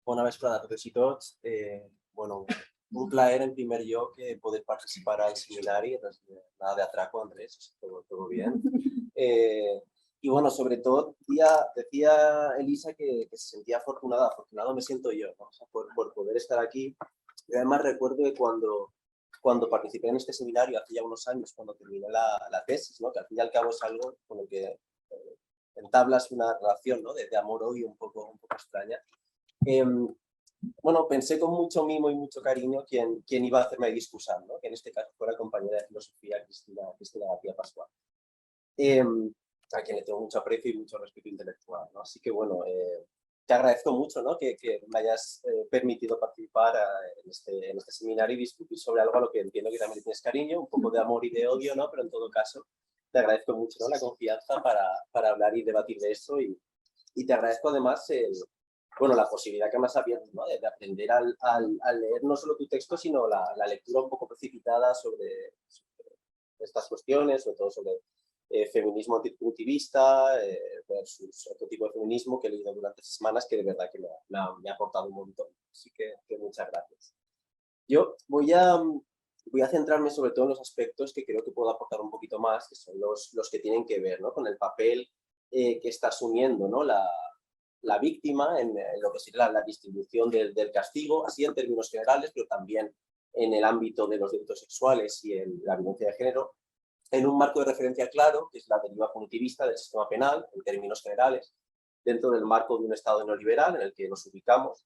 Bona vesprada a totes i tots. Bueno, un plaer en primer lloc poder participar al seminari. Nada de atraco, Andrés, todo bien. Y bueno, sobre todo, decía Elisa que se sentía afortunada. Afortunado me siento yo, ¿no? O sea, por poder estar aquí. Y además recuerdo que cuando participé en este seminario hace ya unos años, cuando terminé la tesis, ¿no? Que al fin y al cabo es algo con el que entablas una relación, ¿no? de amor-odio un poco extraña. Bueno, pensé con mucho mimo y mucho cariño quién iba a hacerme discursar, ¿no? Que en este caso fue la compañera de filosofía Cristina García Pascual, a quien le tengo mucho aprecio y mucho respeto intelectual, ¿no? Así que bueno, te agradezco mucho, ¿no? que me hayas permitido participar en este seminario y discutir sobre algo a lo que entiendo que también tienes cariño, un poco de amor y de odio, ¿no? Pero en todo caso te agradezco mucho, ¿no? La confianza para hablar y debatir de esto y te agradezco además la posibilidad que me has abierto, ¿no? de aprender al leer no solo tu texto, sino la lectura un poco precipitada sobre estas cuestiones, sobre todo sobre feminismo antipuntivista versus otro tipo de feminismo que he leído durante semanas que de verdad que me ha aportado un montón. Así que muchas gracias. Yo voy a centrarme sobre todo en los aspectos que creo que puedo aportar un poquito más, que son los que tienen que ver, ¿no? Con el papel que está asumiendo, ¿no? la víctima en lo que sería la distribución del castigo, así en términos generales, pero también en el ámbito de los delitos sexuales y en la violencia de género, en un marco de referencia claro, que es la deriva punitivista del sistema penal, en términos generales, dentro del marco de un Estado neoliberal en el que nos ubicamos.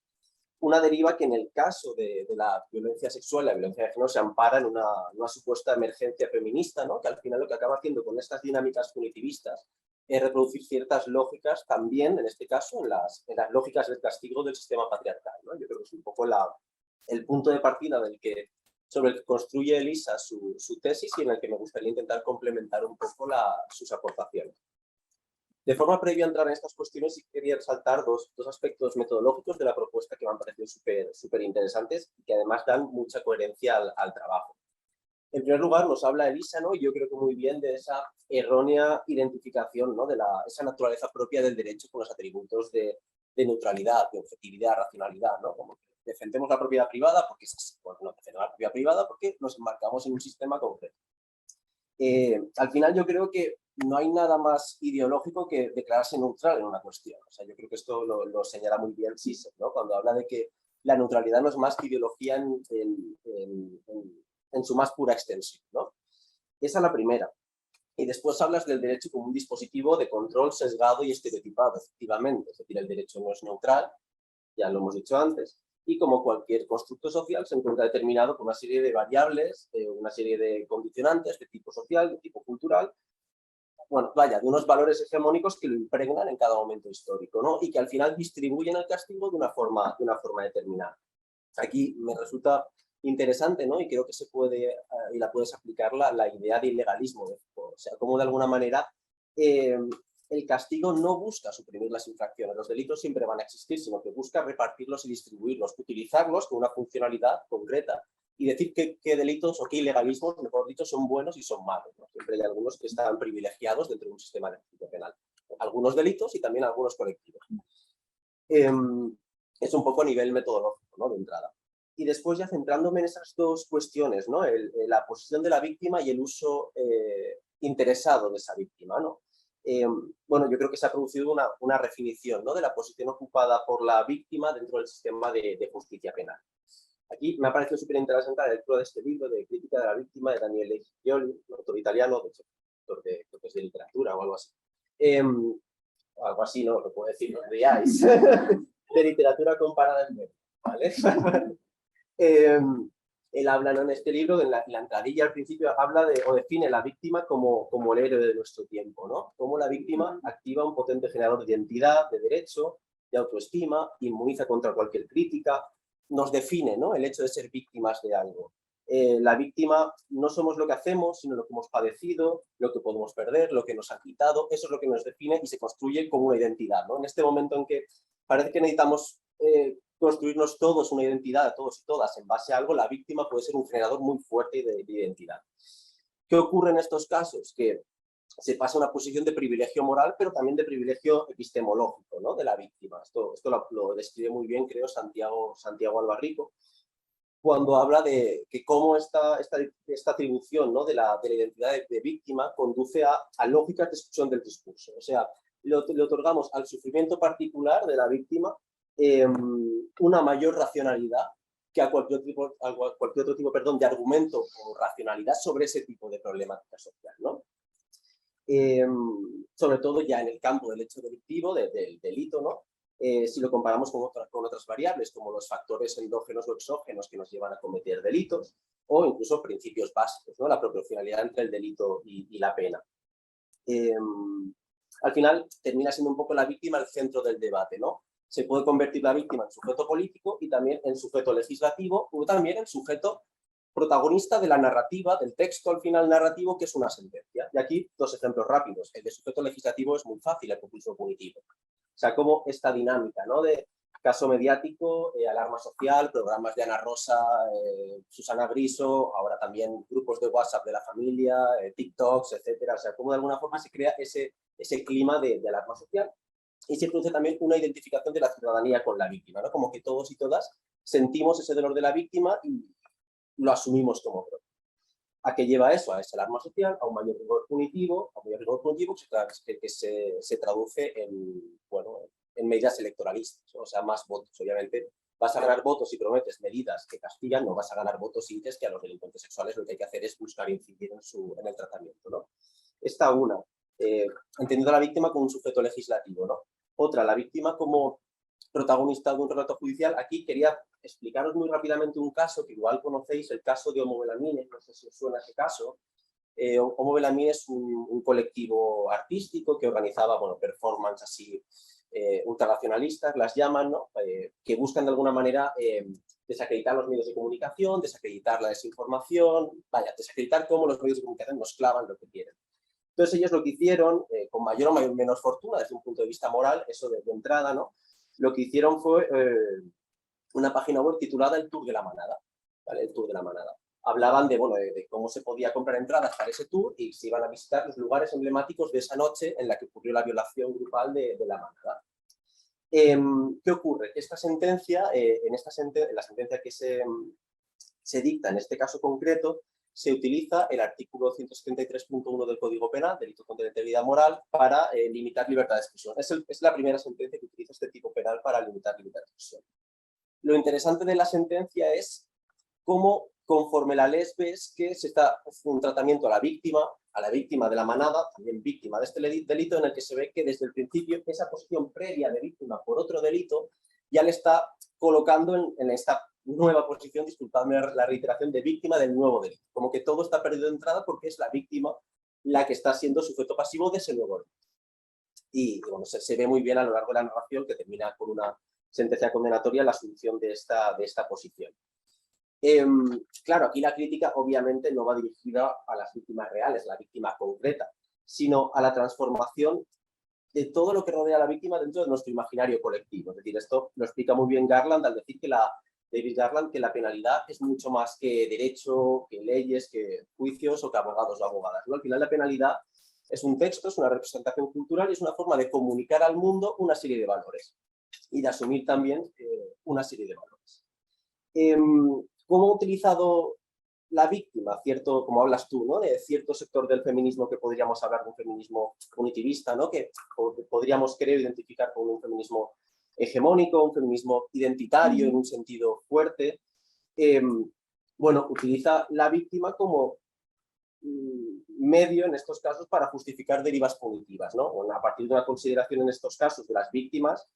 Una deriva que en el caso de la violencia sexual, la violencia de género, se ampara en una supuesta emergencia feminista, ¿no? Que al final lo que acaba haciendo con estas dinámicas punitivistas es reproducir ciertas lógicas también, en este caso, en las lógicas del castigo del sistema patriarcal, ¿no? Yo creo que es un poco el punto de partida sobre el que construye Elisa su tesis y en el que me gustaría intentar complementar un poco sus aportaciones. De forma previa a entrar en estas cuestiones, sí quería resaltar dos aspectos metodológicos de la propuesta que me han parecido súper interesantes y que además dan mucha coherencia al trabajo. En primer lugar, nos habla Elisa, ¿no? Y yo creo que muy bien de esa errónea identificación, ¿no? De esa naturaleza propia del derecho con los atributos de neutralidad, de objetividad, racionalidad, ¿no? Como que defendemos la propiedad privada porque es así, bueno, no defendemos la propiedad privada porque nos enmarcamos en un sistema concreto. Al final yo creo que no hay nada más ideológico que declararse neutral en una cuestión. O sea, yo creo que esto lo señala muy bien Sisek, ¿no? Cuando habla de que la neutralidad no es más que ideología en su más pura extensión, ¿no? Esa es la primera. Y después hablas del derecho como un dispositivo de control sesgado y estereotipado, efectivamente. Es decir, el derecho no es neutral, ya lo hemos dicho antes, y como cualquier constructo social se encuentra determinado por una serie de variables, una serie de condicionantes de tipo social, de tipo cultural, bueno, vaya, de unos valores hegemónicos que lo impregnan en cada momento histórico, ¿no? Y que al final distribuyen el castigo de una forma determinada. Aquí me resulta interesante, ¿no? Y creo que se puede, y la puedes aplicar la idea de ilegalismo. O sea, como de alguna manera el castigo no busca suprimir las infracciones, los delitos siempre van a existir, sino que busca repartirlos y distribuirlos, utilizarlos con una funcionalidad concreta y decir qué delitos o qué ilegalismos, mejor dicho, son buenos y son malos, ¿no? Siempre hay algunos que están privilegiados dentro de un sistema de justicia penal. Algunos delitos y también algunos colectivos. Es un poco a nivel metodológico, ¿no? De entrada. Y después ya centrándome en esas dos cuestiones, ¿no? La posición de la víctima y el uso interesado de esa víctima, ¿no? Bueno, yo creo que se ha producido una definición, ¿no? De la posición ocupada por la víctima dentro del sistema de justicia penal. Aquí me ha parecido súper interesante la lectura de este libro de Crítica de la Víctima de Daniele Scioli, un autor italiano, de hecho, autor creo que es de literatura o algo así. Algo así, ¿no? Lo puedo decir, no os veáis. De literatura comparada en medio, ¿vale? Él habla, ¿no? En este libro, en la entradilla al principio, habla o define la víctima como el héroe de nuestro tiempo, ¿no? Como la víctima activa un potente generador de identidad, de derecho, de autoestima, inmuniza contra cualquier crítica, nos define, ¿no? El hecho de ser víctimas de algo. La víctima no somos lo que hacemos, sino lo que hemos padecido, lo que podemos perder, lo que nos han quitado, eso es lo que nos define y se construye como una identidad, ¿no? En este momento en que parece que necesitamos construirnos todos una identidad, todos y todas, en base a algo, la víctima puede ser un generador muy fuerte de identidad. ¿Qué ocurre en estos casos? Que se pasa a una posición de privilegio moral, pero también de privilegio epistemológico, ¿no? De la víctima. Esto lo describe muy bien, creo, Santiago Albarrico, cuando habla de que cómo esta atribución, ¿no? de la identidad de víctima conduce a lógicas de exclusión del discurso. O sea, le otorgamos al sufrimiento particular de la víctima una mayor racionalidad que a cualquier otro tipo, perdón, de argumento o racionalidad sobre ese tipo de problemática social, ¿no? Sobre todo ya en el campo del hecho delictivo, del delito, ¿no? Si lo comparamos con otras variables, como los factores endógenos o exógenos que nos llevan a cometer delitos, o incluso principios básicos, ¿no? La proporcionalidad entre el delito y la pena. Al final termina siendo un poco la víctima el centro del debate, ¿no? Se puede convertir la víctima en sujeto político y también en sujeto legislativo, o también en sujeto protagonista de la narrativa, del texto al final narrativo, que es una sentencia. Y aquí dos ejemplos rápidos. El de sujeto legislativo es muy fácil, el populismo punitivo. O sea, como esta dinámica, ¿no? De caso mediático, alarma social, programas de Ana Rosa, Susana Griso, ahora también grupos de WhatsApp de la familia, TikToks, etcétera. O sea, cómo de alguna forma se crea ese clima de alarma social. Y se produce también una identificación de la ciudadanía con la víctima, ¿no? Como que todos y todas sentimos ese dolor de la víctima y lo asumimos como propio. ¿A qué lleva eso? A esa alarma social, a un mayor rigor punitivo, que se traduce en, bueno, en medidas electoralistas, o sea, más votos. Obviamente, vas a ganar votos si prometes medidas que castigan, no vas a ganar votos si dices que a los delincuentes sexuales lo que hay que hacer es buscar incidir en el tratamiento, ¿no? Esta una, entendiendo a la víctima como un sujeto legislativo, ¿no? Otra, la víctima como protagonista de un relato judicial. Aquí quería explicaros muy rápidamente un caso que igual conocéis, el caso de Homo Belamine, no sé si os suena ese caso. Homo Belamine es un colectivo artístico que organizaba, bueno, performances así ultranacionalistas, las llaman, ¿no? Que buscan de alguna manera desacreditar los medios de comunicación, desacreditar la desinformación, vaya, desacreditar cómo los medios de comunicación nos clavan lo que quieren. Entonces ellos lo que hicieron, con mayor o menor fortuna desde un punto de vista moral, eso de entrada, ¿no? Lo que hicieron fue una página web titulada El Tour de la Manada, ¿vale? El Tour de la Manada. Hablaban de, bueno, de cómo se podía comprar entradas para ese tour y se iban a visitar los lugares emblemáticos de esa noche en la que ocurrió la violación grupal de la manada. ¿Qué ocurre? Esta sentencia, en la sentencia que se dicta en este caso concreto, se utiliza el artículo 173.1 del Código Penal, delito contra la integridad moral, para limitar libertad de expresión. Es la primera sentencia que utiliza este tipo penal para limitar libertad de expresión. Lo interesante de la sentencia es cómo, conforme la ley ves que se está haciendo un tratamiento a la víctima de la manada, también víctima de este delito, en el que se ve que desde el principio esa posición previa de víctima por otro delito ya le está colocando en esta nueva posición, disculpadme la reiteración, de víctima del nuevo delito. Como que todo está perdido de entrada porque es la víctima la que está siendo sujeto pasivo de ese nuevo delito. Y bueno, se ve muy bien a lo largo de la narración, que termina con una sentencia condenatoria, la asunción de esta posición. Claro, aquí la crítica obviamente no va dirigida a las víctimas reales, la víctima concreta, sino a la transformación de todo lo que rodea a la víctima dentro de nuestro imaginario colectivo. Es decir, esto lo explica muy bien Garland al decir David Garland, que la penalidad es mucho más que derecho, que leyes, que juicios o que abogados o abogadas, ¿no? Al final la penalidad es un texto, es una representación cultural y es una forma de comunicar al mundo una serie de valores y de asumir también una serie de valores. ¿Cómo ha utilizado la víctima, cierto, como hablas tú, ¿no? De cierto sector del feminismo que podríamos hablar de un feminismo punitivista, ¿no? Que podríamos, creo, identificar con un feminismo hegemónico, un feminismo identitario en un sentido fuerte? Bueno, utiliza la víctima como medio en estos casos para justificar derivas punitivas, ¿no? Bueno, a partir de una consideración en estos casos de las víctimas,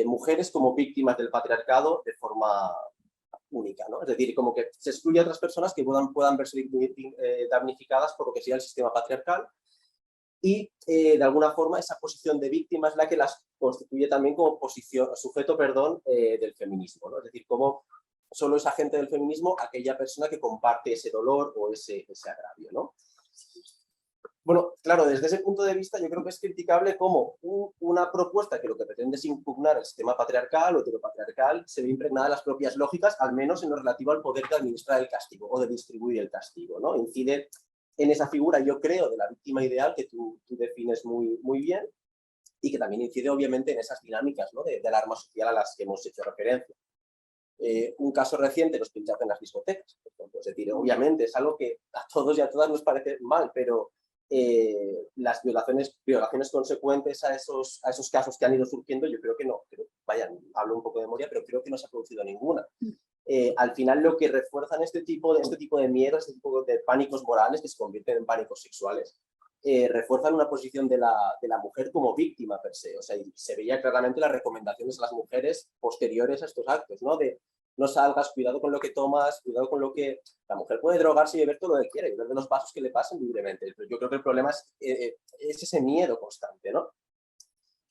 mujeres como víctimas del patriarcado de forma única, ¿no? Es decir, como que se excluye a otras personas que puedan verse damnificadas por lo que sea el sistema patriarcal y de alguna forma esa posición de víctima es la que las constituye también como sujeto del feminismo, ¿no? Es decir, como solo es agente del feminismo aquella persona que comparte ese dolor o ese agravio, ¿no? Bueno, claro, desde ese punto de vista yo creo que es criticable cómo una propuesta que lo que pretende es impugnar el sistema patriarcal o heteropatriarcal se ve impregnada de las propias lógicas, al menos en lo relativo al poder de administrar el castigo o de distribuir el castigo, ¿no? Incide en esa figura, yo creo, de la víctima ideal que tú defines muy bien y que también incide obviamente en esas dinámicas, ¿no?, de alarma social a las que hemos hecho referencia. Un caso reciente, los pinchazos en las discotecas, por ejemplo. Es decir, obviamente es algo que a todos y a todas nos parece mal, pero las violaciones consecuentes a esos casos que han ido surgiendo, yo creo que no. Vaya, hablo un poco de memoria, pero creo que no se ha producido ninguna. Al final lo que refuerzan este tipo de miedos, este tipo de pánicos morales que se convierten en pánicos sexuales, refuerzan una posición de la mujer como víctima per se. O sea, y se veía claramente las recomendaciones a las mujeres posteriores a estos actos, ¿no? De no salgas, cuidado con lo que tomas, cuidado con lo que... La mujer puede drogarse y beber todo lo que quiera y beber de los vasos que le pasen libremente. Pero yo creo que el problema es ese miedo constante, ¿no?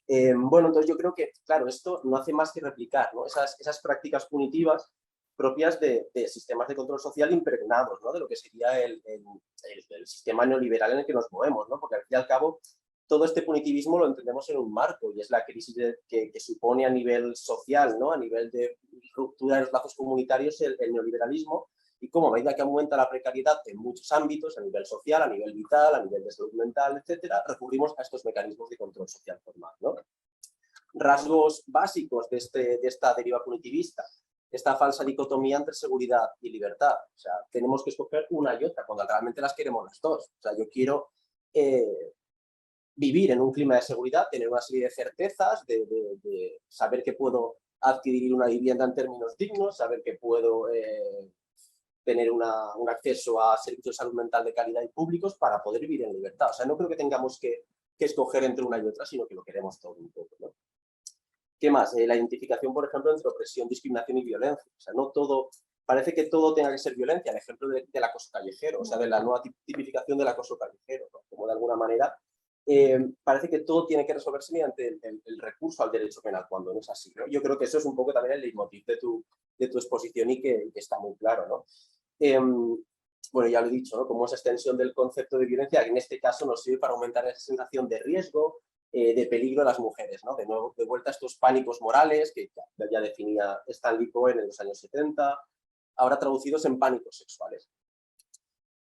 Bueno, entonces yo creo que, claro, esto no hace más que replicar, ¿no?, esas prácticas punitivas propias de sistemas de control social impregnados, ¿no?, de lo que sería el sistema neoliberal en el que nos movemos, ¿no? Porque al fin y al cabo todo este punitivismo lo entendemos en un marco y es la crisis que supone a nivel social, ¿no?, a nivel de ruptura de los lazos comunitarios el neoliberalismo, y como a medida que aumenta la precariedad en muchos ámbitos, a nivel social, a nivel vital, a nivel de salud mental, etcétera, recurrimos a estos mecanismos de control social formal, ¿no? Rasgos básicos de esta deriva punitivista: esta falsa dicotomía entre seguridad y libertad. O sea, tenemos que escoger una y otra, cuando realmente las queremos las dos. O sea, yo quiero vivir en un clima de seguridad, tener una serie de certezas, de saber que puedo adquirir una vivienda en términos dignos, saber que puedo tener un acceso a servicios de salud mental de calidad y públicos para poder vivir en libertad. O sea, no creo que tengamos que escoger entre una y otra, sino que lo queremos todo un poco, ¿no? ¿Qué más? La identificación, por ejemplo, entre opresión, discriminación y violencia. O sea, no todo, parece que todo tenga que ser violencia. El ejemplo del acoso callejero, o sea, de la nueva tipificación del acoso callejero, ¿no? Como de alguna manera parece que todo tiene que resolverse mediante el recurso al derecho penal, cuando no es así, ¿no? Yo creo que eso es un poco también el leitmotiv de tu exposición y que está muy claro, ¿no? Bueno, ya lo he dicho, ¿no?, como esa extensión del concepto de violencia, que en este caso nos sirve para aumentar esa sensación de riesgo, de peligro a las mujeres, ¿no? De nuevo, de vuelta a estos pánicos morales que ya definía Stanley Cohen en los años 70, ahora traducidos en pánicos sexuales.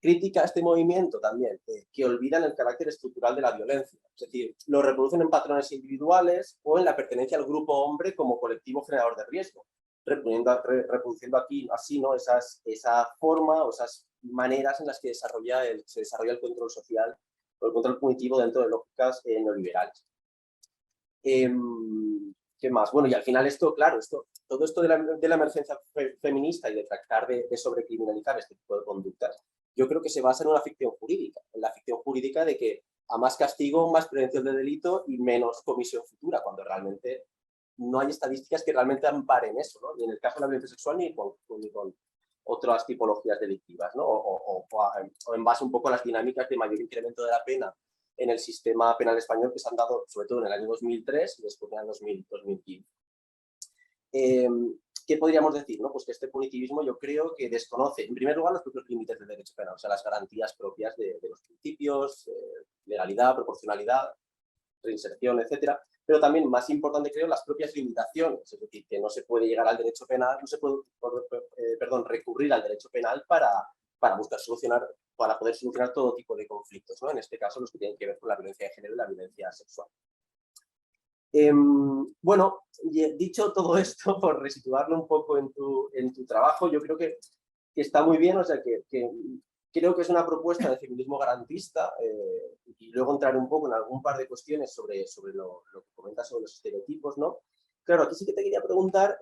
Crítica a este movimiento también, que olvidan el carácter estructural de la violencia, es decir, lo reproducen en patrones individuales o en la pertenencia al grupo hombre como colectivo generador de riesgo, reproduciendo aquí así, ¿no?, esa forma o esas maneras en las que se desarrolla el control social o el control punitivo dentro de lógicas neoliberales. ¿Qué más? Bueno, y al final todo esto de la emergencia feminista y de tratar de sobrecriminalizar este tipo de conductas, yo creo que se basa en una ficción jurídica, en la ficción jurídica de que a más castigo, más prevención de delito y menos comisión futura, cuando realmente no hay estadísticas que realmente amparen eso, ¿no? Ni en el caso de la violencia sexual ni con otras tipologías delictivas, ¿no? O en base un poco a las dinámicas de mayor incremento de la pena en el sistema penal español que se han dado sobre todo en el año 2003 y después en el 2015. ¿Qué podríamos decir? ¿No? Pues que este punitivismo yo creo que desconoce, en primer lugar, los propios límites del derecho penal, o sea, las garantías propias de los principios, legalidad, proporcionalidad, reinserción, etcétera, pero también, más importante creo, las propias limitaciones, es decir, que no se puede llegar al derecho penal, no se puede, recurrir al derecho penal para poder solucionar todo tipo de conflictos, ¿no? En este caso, los que tienen que ver con la violencia de género y la violencia sexual. Bueno, dicho todo esto, por resituarlo un poco en tu trabajo, yo creo que está muy bien, o sea, que creo que es una propuesta de feminismo garantista, y luego entrar un poco en algún par de cuestiones sobre lo que comentas sobre los estereotipos, ¿no? Claro, aquí sí que te quería preguntar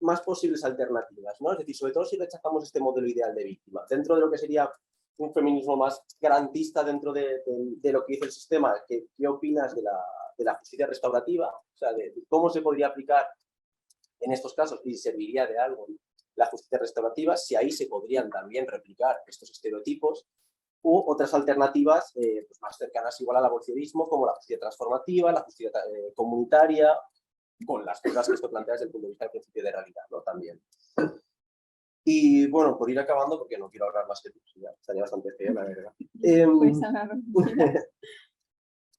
más posibles alternativas, ¿no? Es decir, sobre todo si rechazamos este modelo ideal de víctima, dentro de lo que sería un feminismo más garantista dentro de lo que dice el sistema, ¿qué opinas de la justicia restaurativa? O sea, de cómo se podría aplicar en estos casos y serviría de algo la justicia restaurativa, si ahí se podrían también replicar estos estereotipos, u otras alternativas pues más cercanas igual al abolicionismo, como la justicia transformativa, la justicia comunitaria, con las cosas que esto plantea desde el punto de vista del principio de realidad, ¿no? También. Y bueno, por ir acabando, porque no quiero hablar más que tú, ya estaría bastante feo, la verdad. Puedes hablar.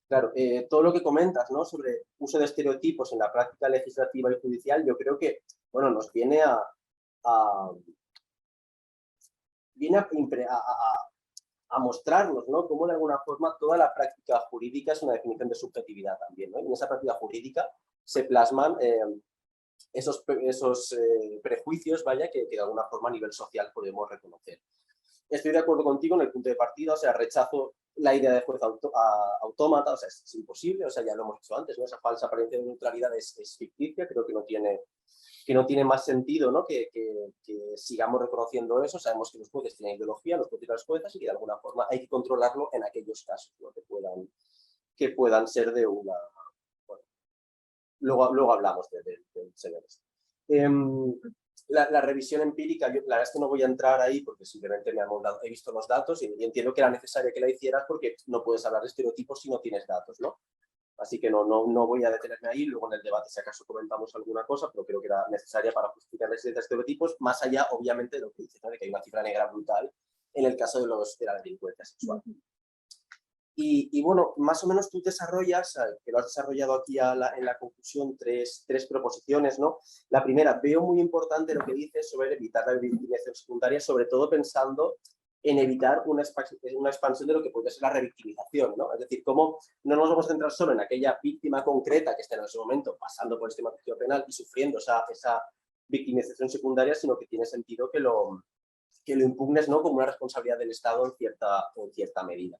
Claro, todo lo que comentas, ¿no?, sobre uso de estereotipos en la práctica legislativa y judicial, yo creo que, bueno, nos viene a a mostrarnos, ¿no? Cómo de alguna forma toda la práctica jurídica es una definición de subjetividad también, ¿no? Y en esa práctica jurídica se plasman esos prejuicios, vaya, que de alguna forma a nivel social podemos reconocer. Estoy de acuerdo contigo en el punto de partida, o sea, rechazo la idea de juez autómata, o sea, es imposible, o sea, ya lo hemos dicho antes, ¿no? Esa falsa apariencia de neutralidad es ficticia, creo que no tiene más sentido, ¿no? que sigamos reconociendo eso. Sabemos que los jueces tienen ideología, los jueces y las juezas, y que de alguna forma hay que controlarlo en aquellos casos, ¿no? que puedan ser de una... Bueno, luego hablamos del señor este. La revisión empírica, yo la verdad es que no voy a entrar ahí porque simplemente he visto los datos y entiendo que era necesario que la hicieras porque no puedes hablar de estereotipos si no tienes datos, ¿no? Así que no voy a detenerme ahí, luego en el debate si acaso comentamos alguna cosa, pero creo que era necesaria para justificar la existencia de estereotipos, más allá, obviamente, de lo que dice, ¿no? De que hay una cifra negra brutal en el caso de la delincuencia sexual. Y bueno, más o menos tú desarrollas, que lo has desarrollado aquí en la conclusión, tres proposiciones, ¿no? La primera, veo muy importante lo que dices sobre evitar la victimización secundaria, sobre todo pensando en evitar una expansión de lo que puede ser la revictimización, ¿no? Es decir, cómo no nos vamos a centrar solo en aquella víctima concreta que está en ese momento pasando por este matrimonio penal y sufriendo esa victimización secundaria, sino que tiene sentido que lo impugnes, ¿no? Como una responsabilidad del Estado en cierta medida.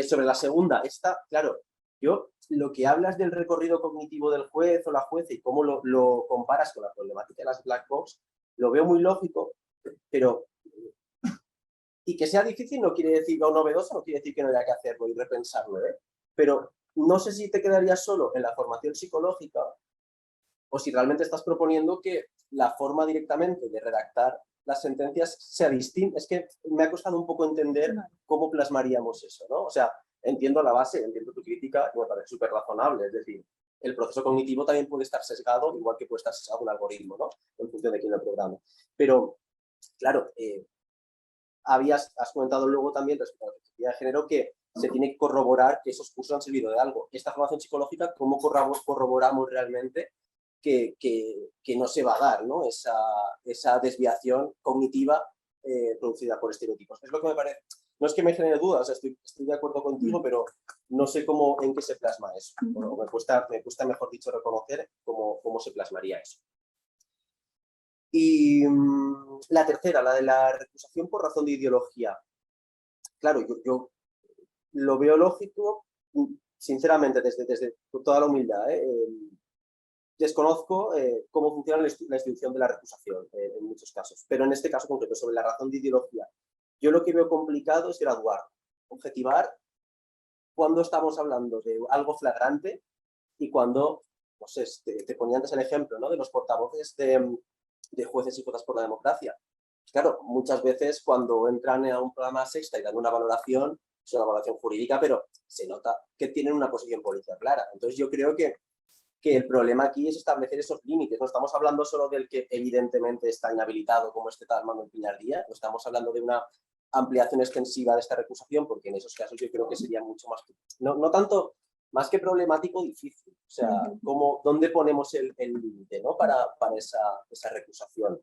Sobre la segunda, claro, lo que hablas del recorrido cognitivo del juez o la jueza y cómo lo comparas con la problemática de las black box, lo veo muy lógico, pero y que sea difícil no quiere decir, o novedoso no quiere decir que no haya que hacerlo y repensarlo, ¿eh? Pero no sé si te quedarías solo en la formación psicológica o si realmente estás proponiendo que la forma directamente de redactar las sentencias sea distinta. Es que me ha costado un poco entender cómo plasmaríamos eso, ¿no? O sea, entiendo la base, entiendo tu crítica, y me parece súper razonable, es decir, el proceso cognitivo también puede estar sesgado, igual que puede estar sesgado un algoritmo, ¿no? En función de quién lo programe. Pero, claro, has comentado luego también respecto a la perspectiva de género que se tiene que corroborar que esos cursos han servido de algo. Esta formación psicológica, ¿cómo corroboramos realmente que no se va a dar, ¿no? esa desviación cognitiva producida por estereotipos? Es lo que me parece. No es que me genere dudas, o sea, estoy de acuerdo contigo, pero no sé en qué se plasma eso. O me cuesta, mejor dicho, reconocer cómo se plasmaría eso. Y la tercera, la de la recusación por razón de ideología. Claro, yo lo veo lógico, sinceramente, desde toda la humildad. Desconozco cómo funciona la institución de la recusación en muchos casos, pero en este caso concreto, sobre la razón de ideología, yo lo que veo complicado es graduar, objetivar cuando estamos hablando de algo flagrante y cuando, no sé, te ponía antes el ejemplo, ¿no? De los portavoces de jueces y juezas por la democracia. Claro, muchas veces cuando entran a un programa sexta y dan una valoración, es una valoración jurídica, pero se nota que tienen una posición política clara. Entonces yo creo que el problema aquí es establecer esos límites. No estamos hablando solo del que evidentemente está inhabilitado, como tal Manuel Piñar Díaz, no estamos hablando de una ampliación extensiva de esta recusación, porque en esos casos yo creo que sería mucho más, no tanto, más que problemático, difícil. O sea, ¿dónde ponemos el límite, ¿no? para esa recusación?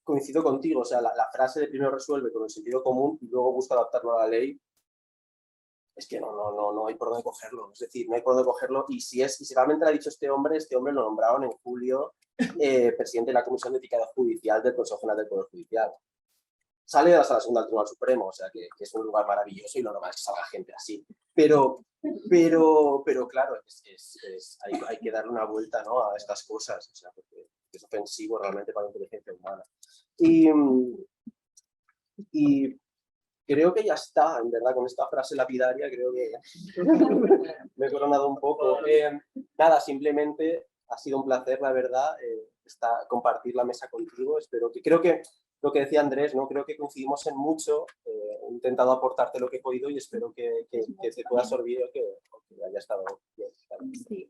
Coincido contigo, o sea, la frase de primero resuelve con el sentido común y luego busca adaptarlo a la ley, es que no hay por dónde cogerlo. Es decir, no hay por dónde cogerlo. Y si realmente lo ha dicho este hombre lo nombraron en julio presidente de la Comisión de Ética Judicial del Consejo General del Poder Judicial. Sale hasta la segunda del Tribunal Supremo, o sea, que es un lugar maravilloso y lo normal es que salga gente así. Pero claro, hay que darle una vuelta, ¿no? A estas cosas, o sea, porque es ofensivo realmente para la inteligencia humana. Y creo que ya está, en verdad, con esta frase lapidaria, creo que me he coronado un poco. Nada, simplemente ha sido un placer, la verdad, compartir la mesa contigo. Creo que lo que decía Andrés, ¿no? Creo que coincidimos en mucho. He intentado aportarte lo que he podido y espero que te pueda servir o que haya estado bien.